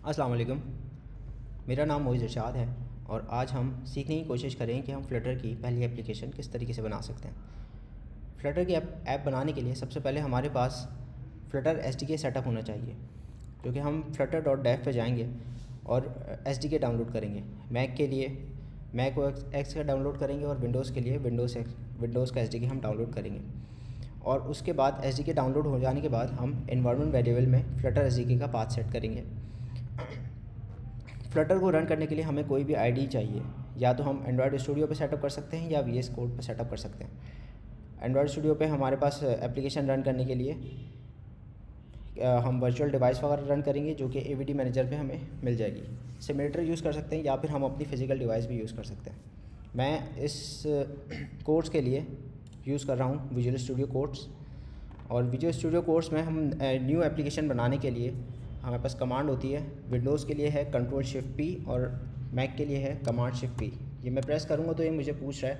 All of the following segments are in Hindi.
अस्सलाम वालेकुम। मेरा नाम मोइज़ इरशाद है और आज हम सीखने की कोशिश करें कि हम फ्लटर की पहली एप्लीकेशन किस तरीके से बना सकते हैं। फ्लटर की ऐप बनाने के लिए सबसे पहले हमारे पास फ्लटर एसडीके सेटअप होना चाहिए, क्योंकि हम flutter.dev पे जाएंगे और एसडीके डाउनलोड करेंगे। मैक के लिए मैक OS का डाउनलोड करेंगे और विंडोज़ के लिए विंडोज़ का एसडीके हम डाउनलोड करेंगे। और उसके बाद एसडीके डाउनलोड हो जाने के बाद हम एनवायरनमेंट वेरिएबल में फ्लटर एसडीके का पाथ सेट करेंगे। फ्लटर को रन करने के लिए हमें कोई भी आईडी चाहिए, या तो हम एंड्रॉयड स्टूडियो पे सेटअप कर सकते हैं या VS कोड पे सेटअप कर सकते हैं। एंड्रॉयड स्टूडियो पे हमारे पास एप्लीकेशन रन करने के लिए हम वर्चुअल डिवाइस वगैरह रन करेंगे, जो कि AVD मैनेजर पे हमें मिल जाएगी। सिमुलेटर यूज़ कर सकते हैं या फिर हम अपनी फ़िज़िकल डिवाइस भी यूज़ कर सकते हैं। मैं इस कोर्स के लिए यूज़ कर रहा हूँ विजुअल स्टूडियो कोड्स। और विजुअल स्टूडियो कोर्स में हम न्यू एप्लीकेशन बनाने के लिए हमारे पास कमांड होती है। विंडोज़ के लिए है Ctrl+Shift+P और मैक के लिए है Command+Shift+P। ये मैं प्रेस करूँगा तो ये मुझे पूछ रहा है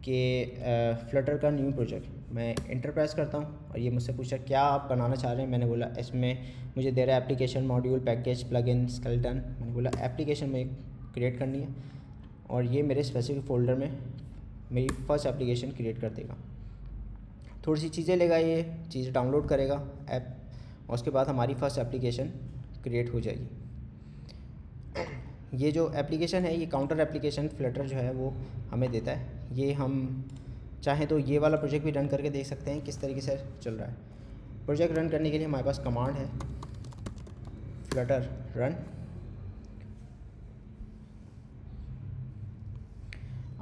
कि फ्लटर का न्यू प्रोजेक्ट। मैं इंटर प्रेस करता हूँ और ये मुझसे पूछ रहा है क्या आप बनाना चाह रहे हैं। मैंने बोला इसमें मुझे दे रहा है application, module, package, plugin, skeleton. मैंने बोला एप्लीकेशन में क्रिएट करनी है और ये मेरे स्पेसिफिक फ़ोल्डर में मेरी फ़र्स्ट एप्लीकेशन क्रिएट कर देगा। थोड़ी सी चीज़ें लेगा, ये चीज़ डाउनलोड करेगा ऐप, और उसके बाद हमारी फ़र्स्ट एप्लीकेशन क्रिएट हो जाएगी। ये जो एप्लीकेशन है, ये काउंटर एप्लीकेशन फ्लटर जो है वो हमें देता है। ये हम चाहें तो ये वाला प्रोजेक्ट भी रन करके देख सकते हैं किस तरीके से चल रहा है। प्रोजेक्ट रन करने के लिए हमारे पास कमांड है फ्लटर रन।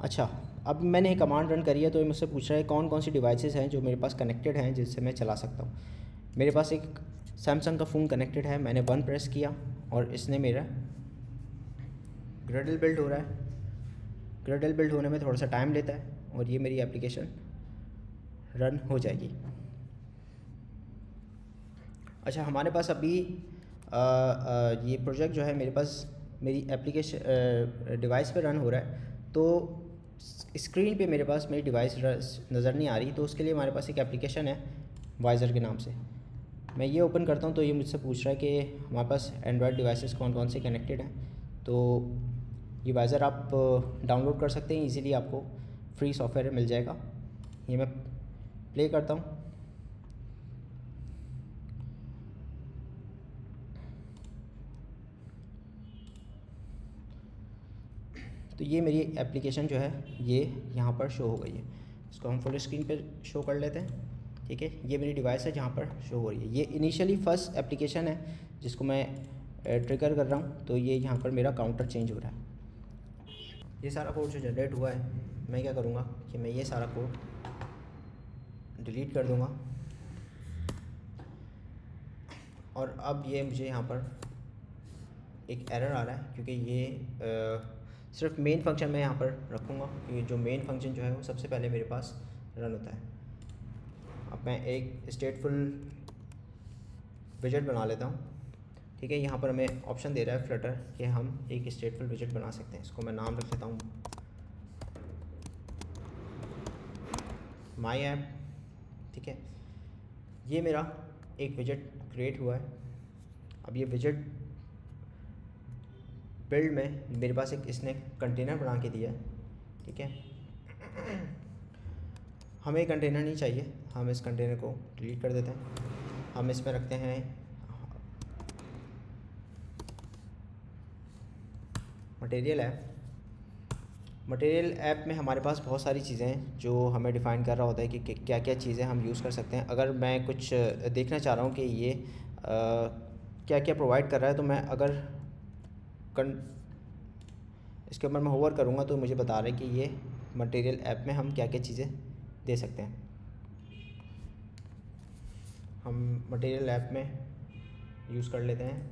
अच्छा, अब मैंने कमांड रन करी है तो ये मुझसे पूछ रहा है कौन कौन सी डिवाइसेस हैं जो मेरे पास कनेक्टेड हैं जिससे मैं चला सकता हूँ। मेरे पास एक सैमसंग का फ़ोन कनेक्टेड है। मैंने 1 प्रेस किया और इसने मेरा ग्रेडल बिल्ड हो रहा है। ग्रेडल बिल्ड होने में थोड़ा सा टाइम लेता है और ये मेरी एप्लीकेशन रन हो जाएगी। अच्छा, हमारे पास अभी ये प्रोजेक्ट जो है मेरे पास मेरी एप्लीकेशन डिवाइस पे रन हो रहा है, तो स्क्रीन पे मेरे पास मेरी डिवाइस नज़र नहीं आ रही। तो उसके लिए हमारे पास एक एप्लीकेशन है वाइज़र के नाम से। मैं ये ओपन करता हूँ तो ये मुझसे पूछ रहा है कि हमारे पास एंड्रॉयड डिवाइसेस कौन कौन से कनेक्टेड हैं। तो ये वाइज़र आप डाउनलोड कर सकते हैं इजीली, आपको फ्री सॉफ्टवेयर मिल जाएगा। ये मैं प्ले करता हूँ। तो ये मेरी एप्लीकेशन जो है ये यहाँ पर शो हो गई है। इसको हम फुल स्क्रीन पर शो कर लेते हैं। ठीक है, ये मेरी डिवाइस है जहाँ पर शो हो रही है। ये इनिशियली फर्स्ट एप्लीकेशन है जिसको मैं ट्रिगर कर रहा हूँ, तो ये यहाँ पर मेरा काउंटर चेंज हो रहा है। ये सारा कोड जो जनरेट हुआ है, मैं क्या करूँगा कि मैं ये सारा कोड डिलीट कर दूँगा। और अब ये मुझे यहाँ पर एक एरर आ रहा है, क्योंकि ये सिर्फ मेन फंक्शन मैं यहाँ पर रखूँगा, क्योंकि जो मेन फंक्शन जो है वो सबसे पहले मेरे पास रन होता है। अब मैं एक स्टेटफुल विजेट बना लेता हूँ। ठीक है, यहाँ पर हमें ऑप्शन दे रहा है फ्लटर कि हम एक स्टेटफुल विजेट बना सकते हैं। इसको मैं नाम रख लेता हूँ माई ऐप। ठीक है, ये मेरा एक विजेट क्रिएट हुआ है। अब ये विजेट बिल्ड में मेरे पास एक इसने कंटेनर बना के दिया है। ठीक है, हमें कंटेनर नहीं चाहिए, हम इस कंटेनर को डिलीट कर देते हैं। हम इसमें रखते हैं मटेरियल ऐप। मटेरियल ऐप में हमारे पास बहुत सारी चीज़ें हैं जो हमें डिफ़ाइन कर रहा होता है कि क्या क्या चीज़ें हम यूज़ कर सकते हैं। अगर मैं कुछ देखना चाह रहा हूँ कि ये क्या क्या प्रोवाइड कर रहा है, तो मैं अगर इसके ऊपर मैं होवर करूँगा तो मुझे बता रहा है कि ये मटेरियल ऐप में हम क्या क्या चीज़ें दे सकते हैं। हम मटेरियल ऐप में यूज़ कर लेते हैं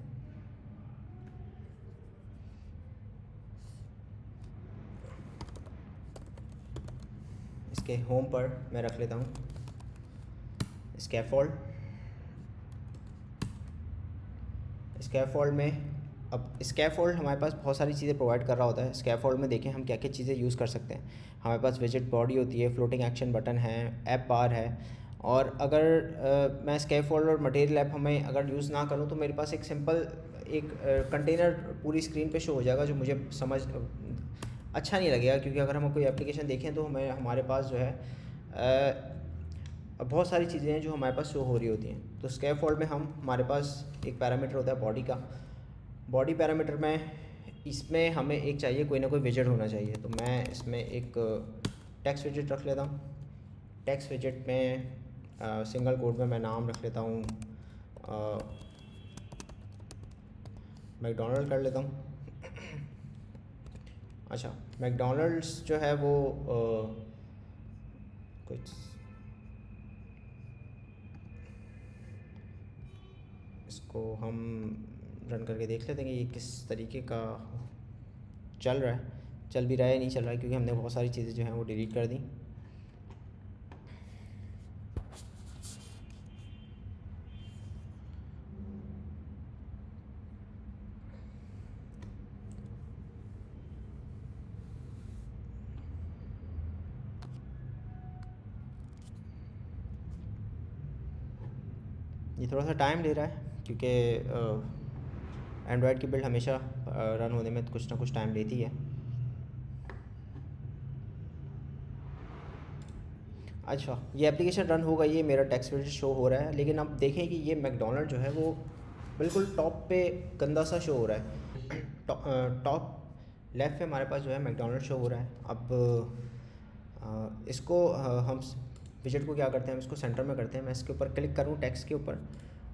इसके होम पर मैं रख लेता हूँ स्कैफोल्ड। स्कैफोल्ड में अब स्कैफोल्ड हमारे पास बहुत सारी चीज़ें प्रोवाइड कर रहा होता है। स्कैफोल्ड में देखें हम क्या क्या चीज़ें यूज़ कर सकते हैं। हमारे पास विजेट बॉडी होती है, फ्लोटिंग एक्शन बटन है, ऐप बार है। और अगर मैं स्कैफोल्ड और मटेरियल ऐप हमें अगर यूज़ ना करूँ तो मेरे पास एक सिंपल एक कंटेनर पूरी स्क्रीन पे शो हो जाएगा, जो मुझे समझ अच्छा नहीं लगेगा, क्योंकि अगर हम कोई एप्लीकेशन देखें तो हमारे पास जो है बहुत सारी चीज़ें हैं जो हमारे पास शो हो रही होती हैं। तो स्कैफोल्ड में हमारे पास एक पैरामीटर होता है बॉडी का। बॉडी पैरामीटर में इसमें हमें एक चाहिए, कोई ना कोई विजेट होना चाहिए। तो मैं इसमें एक टेक्स्ट विजेट रख लेता हूँ। टेक्स्ट विजेट में सिंगल कोड में मैं नाम रख लेता हूँ, मैकडोनल्ड कर लेता हूँ। अच्छा, मैकडोनल्ड्स जो है वो कुछ इसको हम रन करके देख लेते हैं कि ये किस तरीके का चल रहा है, चल भी रहा है नहीं चल रहा है, क्योंकि हमने बहुत सारी चीज़ें जो हैं वो डिलीट कर दी। ये थोड़ा सा टाइम ले रहा है, क्योंकि एंड्रॉयड की बिल्ड हमेशा रन होने में कुछ ना कुछ टाइम लेती है। अच्छा, ये एप्लीकेशन रन हो गई है, मेरा टेक्स्ट विजेट शो हो रहा है, लेकिन अब देखें कि ये मैकडोनल्ड जो है वो बिल्कुल टॉप पे गंदा सा शो हो रहा है। टॉप लेफ़्ट पे हमारे पास जो है मैकडोनल्ड शो हो रहा है। अब इसको हम विजेट को क्या करते हैं, हम इसको सेंटर में करते हैं। मैं इसके ऊपर क्लिक करूँ टेक्स्ट के ऊपर,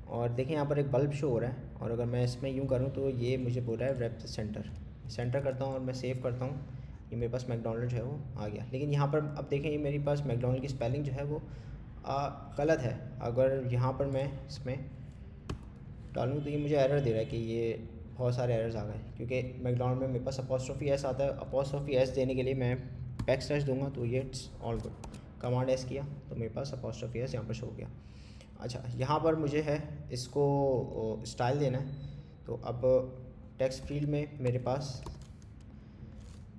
और देखें यहाँ पर एक बल्ब शो हो रहा है, और अगर मैं इसमें यूँ करूँ तो ये मुझे बोल रहा है रैप सेंटर करता हूँ और मैं सेव करता हूँ। ये मेरे पास मैकडोनल्ड जो है वो आ गया। लेकिन यहाँ पर अब देखें, ये मेरे पास मैकडोनल्ड की स्पेलिंग जो है वो गलत है। अगर यहाँ पर मैं इसमें डालूँ तो ये मुझे एरर दे रहा है कि ये बहुत सारे एरर्स आ गए, क्योंकि मैकडोनल्ड में मेरे पास अपॉस्ट्रोफी एस आता है। अपॉस्ट्रोफी एस देने के लिए मैं बैकस्लैश दूंगा तो ये it's all good. Command S किया तो मेरे पास अपॉस्ट्रोफी एस यहाँ पर शो हो गया। अच्छा, यहाँ पर मुझे है इसको स्टाइल देना है। तो अब टेक्स्ट फील्ड में मेरे पास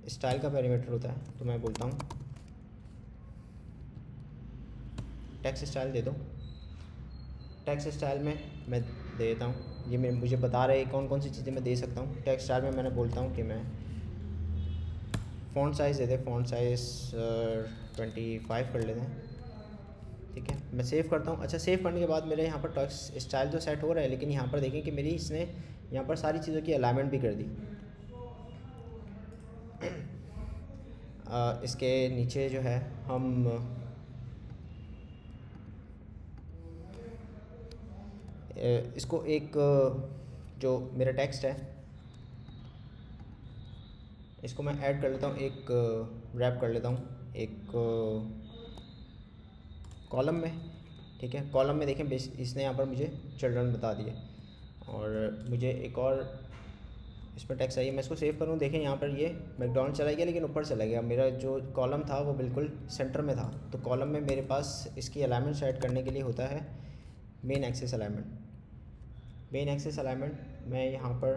स्टाइल का पैरामीटर होता है, तो मैं बोलता हूँ टेक्स्ट स्टाइल दे दो। टेक्स्ट स्टाइल में मैं दे देता हूँ, ये मुझे बता रहे हैं कौन कौन सी चीज़ें मैं दे सकता हूँ। टेक्स्ट स्टाइल में मैंने बोलता हूँ कि मैं फ़ॉन्ट साइज़ दे दे, फ़ॉन्ट साइज़ 25 कर लेते हैं। ठीक है, मैं सेव करता हूँ। अच्छा, सेव करने के बाद मेरे यहाँ पर टेक्स्ट स्टाइल तो सेट हो रहा है, लेकिन यहाँ पर देखें कि मेरी इसने यहाँ पर सारी चीज़ों की अलाइनमेंट भी कर दी। इसके नीचे जो है हम इसको एक जो मेरा टेक्स्ट है इसको मैं ऐड कर लेता हूँ, एक रैप कर लेता हूँ एक कॉलम में। ठीक है, कॉलम में देखें इसने यहाँ पर मुझे चिल्ड्रन बता दिए, और मुझे एक और इसमें टेक्स्ट चाहिए। मैं इसको सेव करूँ, देखें यहाँ पर ये मैकडोनल्ड चला गया, लेकिन ऊपर चला गया। मेरा जो कॉलम था वो बिल्कुल सेंटर में था। तो कॉलम में मेरे पास इसकी अलाइनमेंट सेट करने के लिए होता है main axis alignment. Main axis alignment मैं यहाँ पर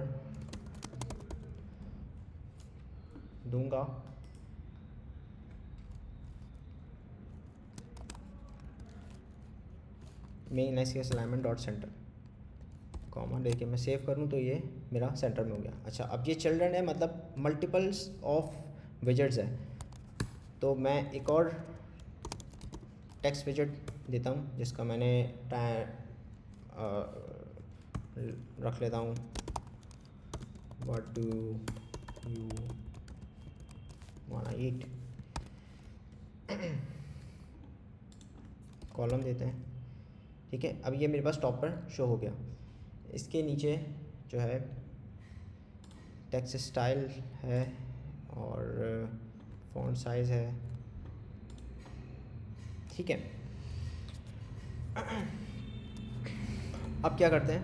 दूंगा main axis alignment dot centre, comma लेके मैं सेव करूँ तो ये मेरा सेंटर में हो गया। अच्छा, अब ये चिल्ड्रन है, मतलब मल्टीपल्स ऑफ विजेट्स है। तो मैं एक और टेक्स्ट विजेट देता हूँ, जिसका मैंने रख लेता हूँ what do you वांना eat. Column देते हैं। ठीक है, अब ये मेरे पास टॉप पर शो हो गया। इसके नीचे जो है टेक्स्ट स्टाइल है और फॉन्ट साइज़ है। ठीक है, अब क्या करते हैं,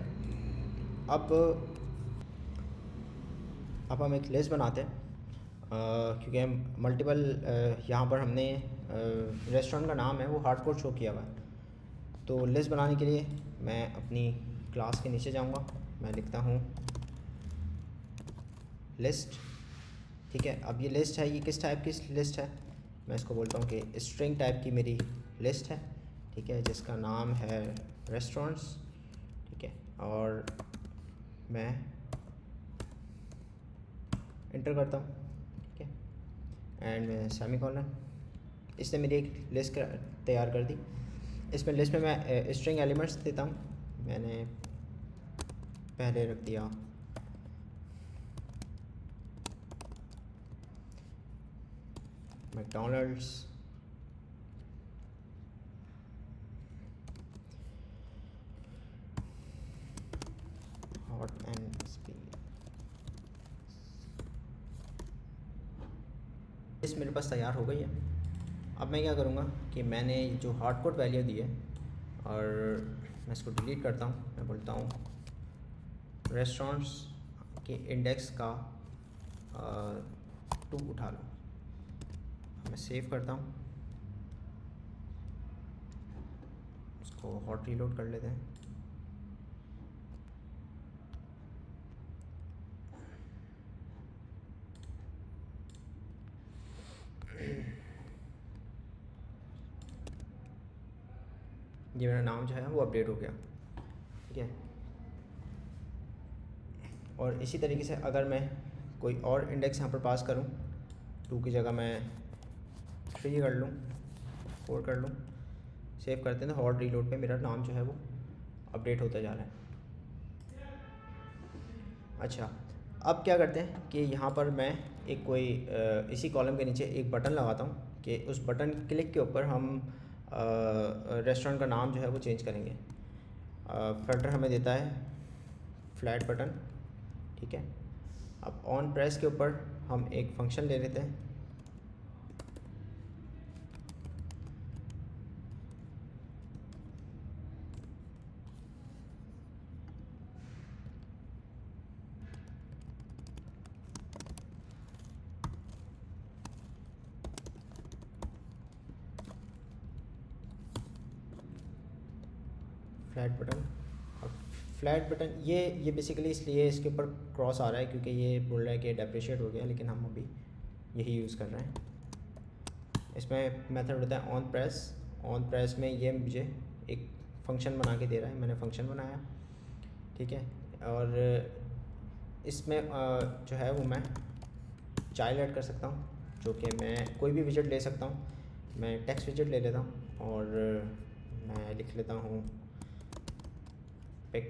अब हम एक लिस्ट बनाते हैं, क्योंकि हम मल्टीपल यहाँ पर हमने रेस्टोरेंट का नाम है वो हार्डकोर शो किया हुआ है। तो लिस्ट बनाने के लिए मैं अपनी क्लास के नीचे जाऊँगा, मैं लिखता हूँ लिस्ट। ठीक है, अब ये लिस्ट है, ये किस टाइप की लिस्ट है, मैं इसको बोलता हूँ कि स्ट्रिंग टाइप की मेरी लिस्ट है। ठीक है, जिसका नाम है रेस्टोरेंट्स। ठीक है, और मैं इंटर करता हूँ, ठीक है, एंड मैं सेमी कॉलन। इसने मेरी एक लिस्ट तैयार कर दी। इसमें लिस्ट में मैं स्ट्रिंग एलिमेंट्स देता हूँ। मैंने पहले रख दिया मैकडॉनल्ड्स, हॉट एंड स्पीड। इस मेरे पास तैयार हो गई है। अब मैं क्या करूँगा कि मैंने जो हार्ड कोड वैल्यू दी है और मैं इसको डिलीट करता हूँ। मैं बोलता हूँ रेस्टोरेंट्स के इंडेक्स का 2 उठा लो। मैं सेव करता हूँ, इसको हॉट रीलोड कर लेते हैं। ये मेरा नाम जो है वो अपडेट हो गया, ठीक है। और इसी तरीके से अगर मैं कोई और इंडेक्स यहाँ पर पास करूँ, 2 की जगह मैं 3 कर लूँ, 4 कर लूँ, सेव करते हैं तो हॉट रीलोड पे मेरा नाम जो है वो अपडेट होता जा रहा है। अच्छा, अब क्या करते हैं कि यहाँ पर मैं एक कोई इसी कॉलम के नीचे एक बटन लगाता हूँ कि उस बटन क्लिक के ऊपर हम रेस्टोरेंट का नाम जो है वो चेंज करेंगे। फिल्टर हमें देता है फ्लैट बटन, ठीक है। अब ऑन प्रेस के ऊपर हम एक फंक्शन ले लेते हैं, फ्लैट बटन। अब फ्लैट बटन ये बेसिकली इसलिए इसके ऊपर क्रॉस आ रहा है क्योंकि ये बोल रहा है कि डेप्रिशिएट हो गया, लेकिन हम अभी यही यूज़ कर रहे हैं। इसमें मेथड होता है ऑन प्रेस। ऑन प्रेस में ये मुझे एक फंक्शन बना के दे रहा है, मैंने फंक्शन बनाया, ठीक है। और इसमें जो है वो मैं चाइल्ड ऐड कर सकता हूँ, जो कि मैं कोई भी विजेट ले सकता हूँ। मैं टेक्स्ट विजेट ले लेता हूँ और मैं लिख लेता हूँ पिक,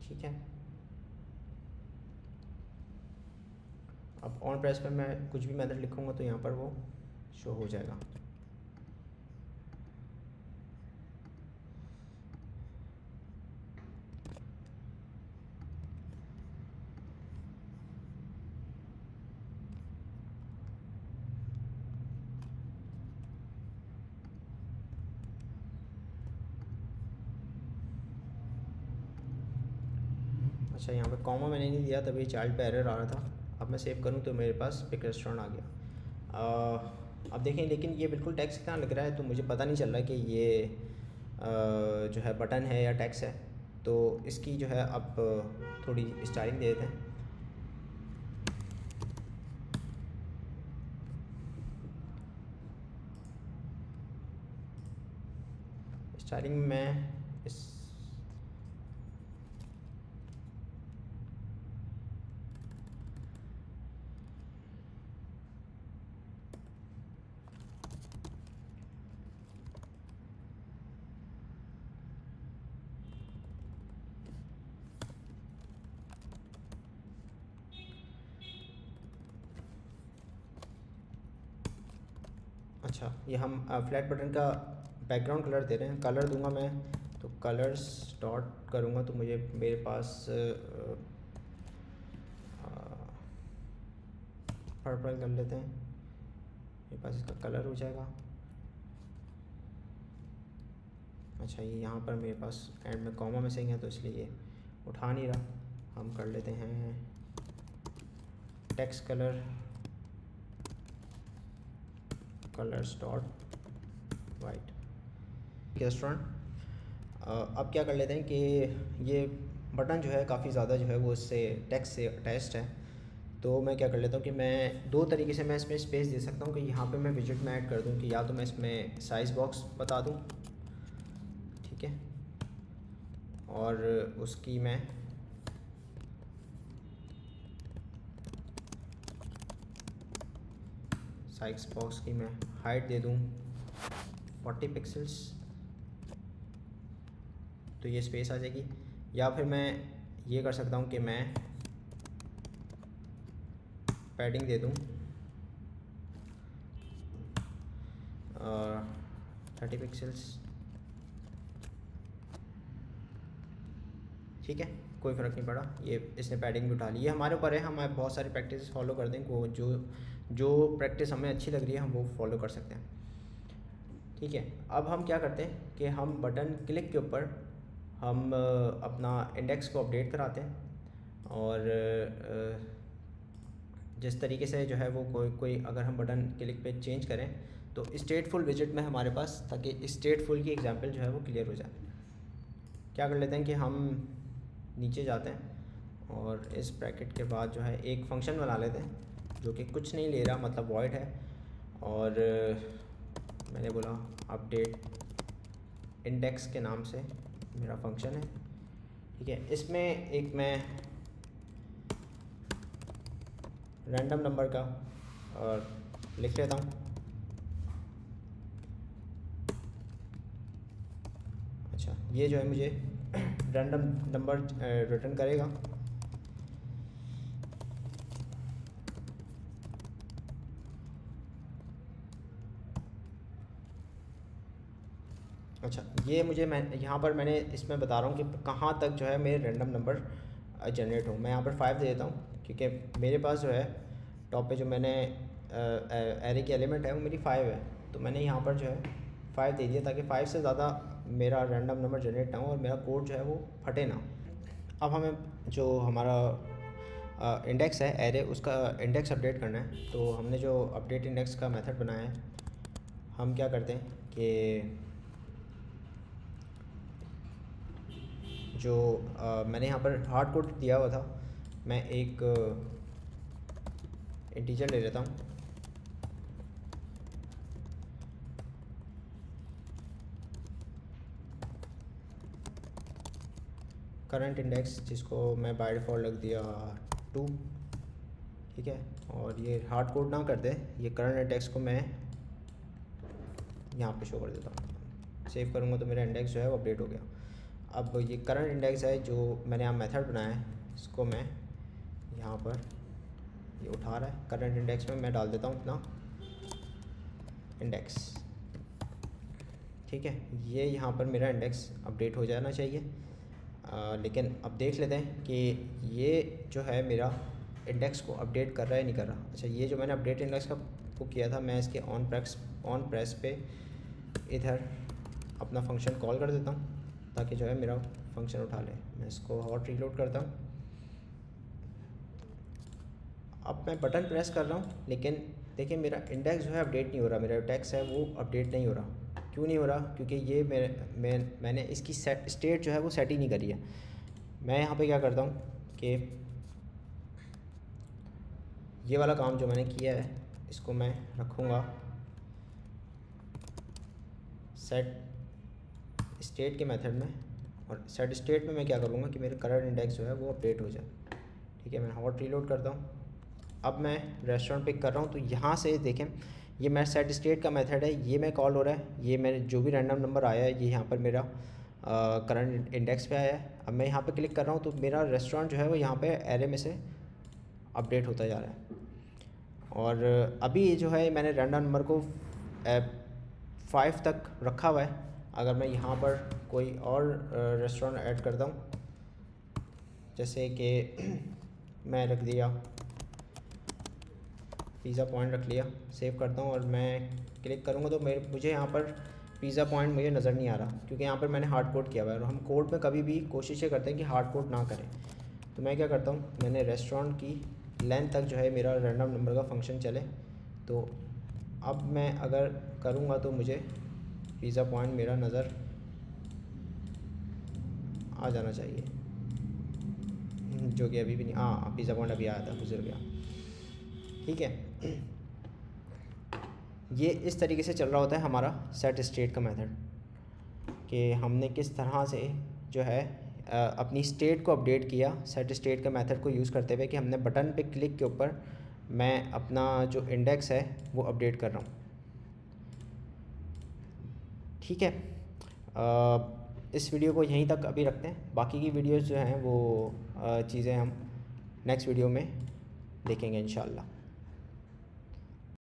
ठीक है। अब ऑन प्रेस पे मैं कुछ भी मेथड लिखूँगा तो यहाँ पर वो शो हो जाएगा। अच्छा, यहाँ पे कॉमा मैंने नहीं दिया तभी चाइल्ड पे एरर आ रहा था। अब मैं सेव करूँ तो मेरे पास पिक रेस्टोरेंट आ गया। अब देखें, लेकिन ये बिल्कुल टेक्स्ट की तरह लग रहा है, तो मुझे पता नहीं चल रहा कि ये जो है बटन है या टेक्स्ट है। तो इसकी जो है अब थोड़ी स्टाइलिंग दे देते हैं। स्टाइलिंग में इस अच्छा, ये हम फ्लैट बटन का बैकग्राउंड कलर दे रहे हैं। कलर दूंगा मैं तो कलर्स डॉट करूँगा तो मुझे मेरे पास पर्पल कर लेते हैं, मेरे पास इसका कलर हो जाएगा। अच्छा, ये यहाँ पर मेरे पास एंड में कॉमा मिसिंग है तो इसलिए ये उठा नहीं रहा। हम कर लेते हैं text colour colours dot white restaurant. अब क्या कर लेते हैं कि ये बटन जो है काफ़ी ज़्यादा जो है वो इससे टेक्स्ट से अटैच्ड है। तो मैं क्या कर लेता हूँ कि मैं 2 तरीके से मैं इसमें स्पेस दे सकता हूँ कि यहाँ पे मैं विजेट में ऐड कर दूँ कि या तो मैं इसमें साइज़ बॉक्स बता दूँ, ठीक है, और उसकी मैं साइज बॉक्स की मैं हाइट दे दूँ 40 पिक्सल्स, तो ये स्पेस आ जाएगी। या फिर मैं ये कर सकता हूँ कि मैं पैडिंग दे दूँ 30 पिक्सल्स, ठीक है, कोई फ़र्क नहीं पड़ा, ये इसने पैडिंग भी उठा ली। ये हमारे ऊपर है, हम बहुत सारी प्रैक्टिस फॉलो कर दें, को जो प्रैक्टिस हमें अच्छी लग रही है हम वो फॉलो कर सकते हैं, ठीक है। अब हम क्या करते हैं कि हम बटन क्लिक के ऊपर हम अपना इंडेक्स को अपडेट कराते हैं, और जिस तरीके से जो है वो कोई अगर हम बटन क्लिक पे चेंज करें तो स्टेटफुल विजिट में हमारे पास, ताकि स्टेटफुल की एग्जांपल जो है वो क्लियर हो जाए। क्या कर लेते हैं कि हम नीचे जाते हैं और इस ब्रैकेट के बाद जो है एक फंक्शन बना लेते हैं जो कि कुछ नहीं ले रहा, मतलब वॉइड है, और मैंने बोला अपडेट इंडेक्स के नाम से मेरा फंक्शन है, ठीक है। इसमें एक मैं रैंडम नंबर का और लिख लेता हूँ, अच्छा ये जो है मुझे रैंडम नंबर रिटर्न करेगा। अच्छा ये मुझे, मैं यहाँ पर मैंने इसमें बता रहा हूँ कि कहाँ तक जो है मेरे रैंडम नंबर जनरेट हो। मैं यहाँ पर 5 दे देता हूँ क्योंकि मेरे पास जो है टॉप पे जो मैंने एरे की एलिमेंट है वो मेरी 5 है, तो मैंने यहाँ पर जो है 5 दे दिया ताकि 5 से ज़्यादा मेरा रैंडम नंबर जनरेट ना हो और मेरा कोड जो है वो फटे ना। अब हमें जो हमारा इंडेक्स है एरे, उसका इंडेक्स अपडेट करना है, तो हमने जो अपडेट इंडेक्स का मेथड बनाया है, हम क्या करते हैं कि जो मैंने यहाँ पर हार्ड कोड दिया हुआ था, मैं एक इंटीजर ले लेता हूँ, करंट इंडेक्स, जिसको मैं बाय डिफ़ॉल्ट लग दिया 2, ठीक है। और ये हार्ड कोड ना कर दे, ये करंट इंडेक्स को मैं यहाँ पे शो कर देता हूँ, सेव करूँगा तो मेरा इंडेक्स जो है वो अपडेट हो गया। अब ये करंट इंडेक्स है जो मैंने यहाँ मेथड बनाया है, इसको मैं यहाँ पर ये उठा रहा है, करंट इंडेक्स में मैं डाल देता हूँ अपना इंडेक्स, ठीक है। ये यहाँ पर मेरा इंडेक्स अपडेट हो जाना चाहिए, लेकिन अब देख लेते हैं कि ये जो है मेरा इंडेक्स को अपडेट कर रहा है नहीं कर रहा। अच्छा ये जो मैंने अपडेट इंडेक्स का वो किया था, मैं इसके ऑन प्रेस पे इधर अपना फंक्शन कॉल कर देता हूँ ताकि जो है मेरा फंक्शन उठा ले। मैं इसको हॉट रीलोड करता हूँ। अब मैं बटन प्रेस कर रहा हूँ, लेकिन देखिए मेरा इंडेक्स जो है अपडेट नहीं हो रहा, मेरा इंडेक्स है वो अपडेट नहीं हो रहा। क्यों नहीं हो रहा? क्योंकि ये मैंने इसकी स्टेट जो है वो सेट ही नहीं करी है। मैं यहाँ पे क्या करता हूँ कि ये वाला काम जो मैंने किया है इसको मैं रखूँगा सेट स्टेट के मेथड में, और सेट स्टेट में मैं क्या करूँगा कि मेरे करंट इंडेक्स जो है वो अपडेट हो जाए, ठीक है। मैं हॉट रीलोड करता हूँ। अब मैं रेस्टोरेंट पिक कर रहा हूँ, तो यहाँ से देखें ये मेरा सेट स्टेट का मेथड है, ये मैं कॉल हो रहा है, ये मेरे जो भी रैंडम नंबर आया है ये यहाँ पर मेरा करंट इंडेक्स पे आया है। अब मैं यहाँ पे क्लिक कर रहा हूँ तो मेरा रेस्टोरेंट जो है वो यहाँ पे एरे में से अपडेट होता जा रहा है। और अभी जो है मैंने रैंडम नंबर को 5 तक रखा हुआ है। अगर मैं यहाँ पर कोई और रेस्टोरेंट ऐड करता हूँ, जैसे कि मैं रख दिया पिज़्ज़ा पॉइंट रख लिया, सेव करता हूँ और मैं क्लिक करूँगा तो मुझे यहाँ पर पिज़्ज़ा पॉइंट मुझे नज़र नहीं आ रहा, क्योंकि यहाँ पर मैंने हार्ड कोड किया हुआ है। और हम कोड में कभी भी कोशिश ये करते हैं कि हार्ड कोड ना करें। तो मैं क्या करता हूँ, मैंने रेस्टोरेंट की लेंथ तक जो है मेरा रैंडम नंबर का फंक्शन चले, तो अब मैं अगर करूँगा तो मुझे पिज़्ज़ा पॉइंट मेरा नज़र आ जाना चाहिए, जो कि अभी भी नहीं। हाँ, पिज़्ज़ा पॉइंट अभी आया था, गुजर गया, ठीक है। ये इस तरीके से चल रहा होता है हमारा सेट स्टेट का मेथड, कि हमने किस तरह से जो है अपनी स्टेट को अपडेट किया सेट स्टेट के मेथड को यूज़ करते हुए कि हमने बटन पे क्लिक के ऊपर मैं अपना जो इंडेक्स है वो अपडेट कर रहा हूँ। ठीक है, इस वीडियो को यहीं तक अभी रखते हैं। बाकी की वीडियोस जो हैं वो चीज़ें हम नेक्स्ट वीडियो में देखेंगे इंशाल्लाह।